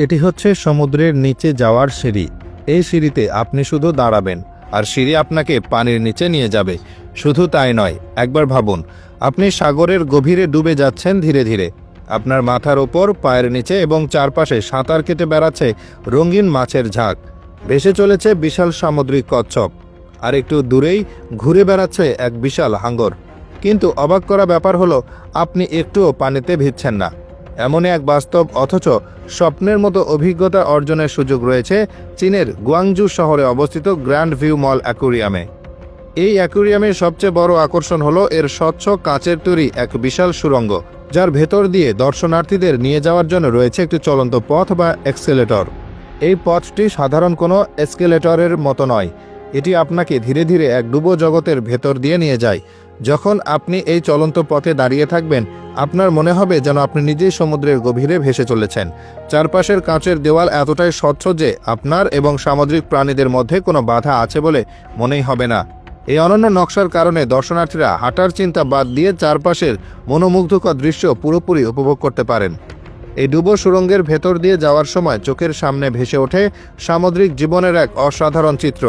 এটি হচ্ছে সমুদ্রের নিচে যাওয়ার সিঁড়ি। এই সিঁড়িতে আপনি শুধু দাঁড়াবেন আর সিঁড়ি আপনাকে পানির নিচে নিয়ে যাবে। শুধু তাই নয়, একবার ভাবুন, আপনি সাগরের গভীরে ডুবে যাচ্ছেন ধীরে ধীরে। আপনার মাথার ওপর, পায়ের নিচে এবং চারপাশে সাঁতার কেটে বেড়াচ্ছে রঙিন মাছের ঝাঁক। ভেসে চলেছে বিশাল সামুদ্রিক কচ্ছপ, আর একটু দূরেই ঘুরে বেড়াচ্ছে এক বিশাল হাঙ্গর। কিন্তু অবাক করা ব্যাপার হলো, আপনি একটুও পানিতে ভিজছেন না। এমনই এক বাস্তব অথচ স্বপ্নের মতো অভিজ্ঞতা অর্জনের সুযোগ রয়েছে চীনের গুয়াংজু শহরে অবস্থিত গ্র্যান্ড ভিউ মল অ্যাকোয়ারিয়ামে। এই অ্যাকোয়ারিয়ামের সবচেয়ে বড় আকর্ষণ হলো এর স্বচ্ছ কাচের তৈরি এক বিশাল সুড়ঙ্গ, যার ভেতর দিয়ে দর্শনার্থীদের নিয়ে যাওয়ার জন্য রয়েছে একটি চলন্ত পথ বা এক্সেলেটর। এই পথটি সাধারণ কোনো এসকেলেটরের মতো নয়, এটি আপনাকে ধীরে ধীরে এক ডুবো জগতের ভেতর দিয়ে নিয়ে যায়। যখন আপনি এই চলন্ত পথে দাঁড়িয়ে থাকবেন, আপনার মনে হবে যেন আপনি নিজেই সমুদ্রের গভীরে ভেসে চলেছেন। চারপাশের কাঁচের দেওয়াল এতটাই স্বচ্ছ যে আপনার এবং সামুদ্রিক প্রাণীদের মধ্যে কোনো বাধা আছে বলে মনেই হবে না। এই অনন্য নকশার কারণে দর্শনার্থীরা হাঁটার চিন্তা বাদ দিয়ে চারপাশের মনোমুগ্ধকর দৃশ্য পুরোপুরি উপভোগ করতে পারেন। এই ডুবো সুড়ঙ্গের ভেতর দিয়ে যাওয়ার সময় চোখের সামনে ভেসে ওঠে সামুদ্রিক জীবনের এক অসাধারণ চিত্র।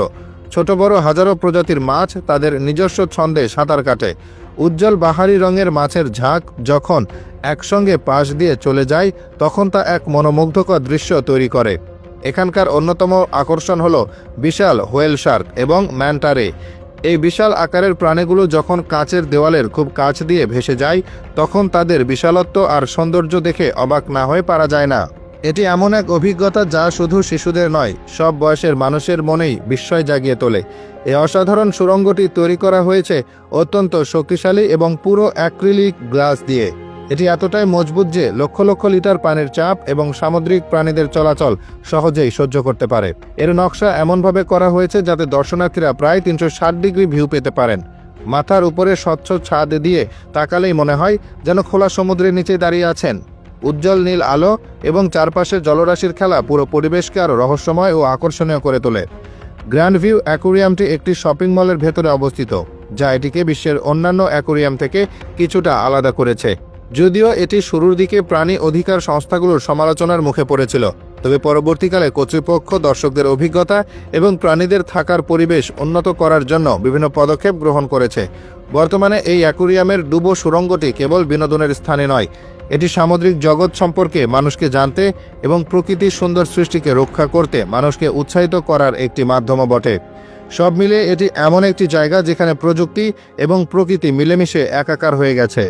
ছোট বড় হাজারো প্রজাতির মাছ তাদের নিজস্ব ছন্দে সাঁতার কাটে। উজ্জ্বল বাহারি রঙের মাছের ঝাঁক যখন একসঙ্গে পাশ দিয়ে চলে যায়, তখন তা এক মনোমুগ্ধকর দৃশ্য তৈরি করে। এখানকার অন্যতম আকর্ষণ হলো বিশাল হোয়েল শার্ক এবং ম্যান্টা রে। এই বিশাল আকারের প্রাণীগুলো যখন কাঁচের দেওয়ালের খুব কাছ দিয়ে ভেসে যায়, তখন তাদের বিশালত্ব আর সৌন্দর্য দেখে অবাক না হয়ে পারা যায় না। এটি এমন এক অভিজ্ঞতা যা শুধু শিশুদের নয়, সব বয়সের মানুষের মনেই বিস্ময় জাগিয়ে তোলে। এই অসাধারণ সুড়ঙ্গটি তৈরি করা হয়েছে অত্যন্ত শক্তিশালী এবং পুরো অ্যাক্রিলিক গ্লাস দিয়ে। এটি এতটাই মজবুত যে লক্ষ লক্ষ লিটার পানির চাপ এবং সামুদ্রিক প্রাণীদের চলাচল সহজেই সহ্য করতে পারে। এর নকশা এমনভাবে করা হয়েছে যাতে দর্শনার্থীরা প্রায় 360 ডিগ্রি ভিউ পেতে পারেন। মাথার উপরে স্বচ্ছ ছাদ দিয়ে তাকালেই মনে হয় যেন খোলা সমুদ্রের নিচে দাঁড়িয়ে আছেন। উজ্জ্বল নীল আলো এবং চারপাশে জলরাশির খেলা পুরো পরিবেশকে আরও রহস্যময় ও আকর্ষণীয় করে তোলে। গ্র্যান্ড ভিউ অ্যাকোয়ারিয়ামটি একটি শপিং মলের ভেতরে অবস্থিত, যা এটিকে বিশ্বের অন্যান্য অ্যাকোয়ারিয়াম থেকে কিছুটা আলাদা করেছে। যদিও এটি শুরুর দিকে প্রাণী অধিকার সংস্থাগুলোর সমালোচনার মুখে পড়েছিল, তবে পরবর্তীকালে কর্তৃপক্ষ দর্শকদের অভিজ্ঞতা এবং প্রাণীদের থাকার পরিবেশ উন্নত করার জন্য বিভিন্ন পদক্ষেপ গ্রহণ করেছে। বর্তমানে এই অ্যাকোয়ারিয়ামের ডুবো সুড়ঙ্গটি কেবল বিনোদনের স্থানে নয়, এটি সামুদ্রিক জগৎ সম্পর্কে মানুষকে জানতে এবং প্রকৃতির সুন্দর সৃষ্টিকে রক্ষা করতে মানুষকে উৎসাহিত করার একটি মাধ্যমও বটে। সব মিলিয়ে এটি এমন একটি জায়গা যেখানে প্রযুক্তি এবং প্রকৃতি মিলেমিশে একাকার হয়ে গেছে।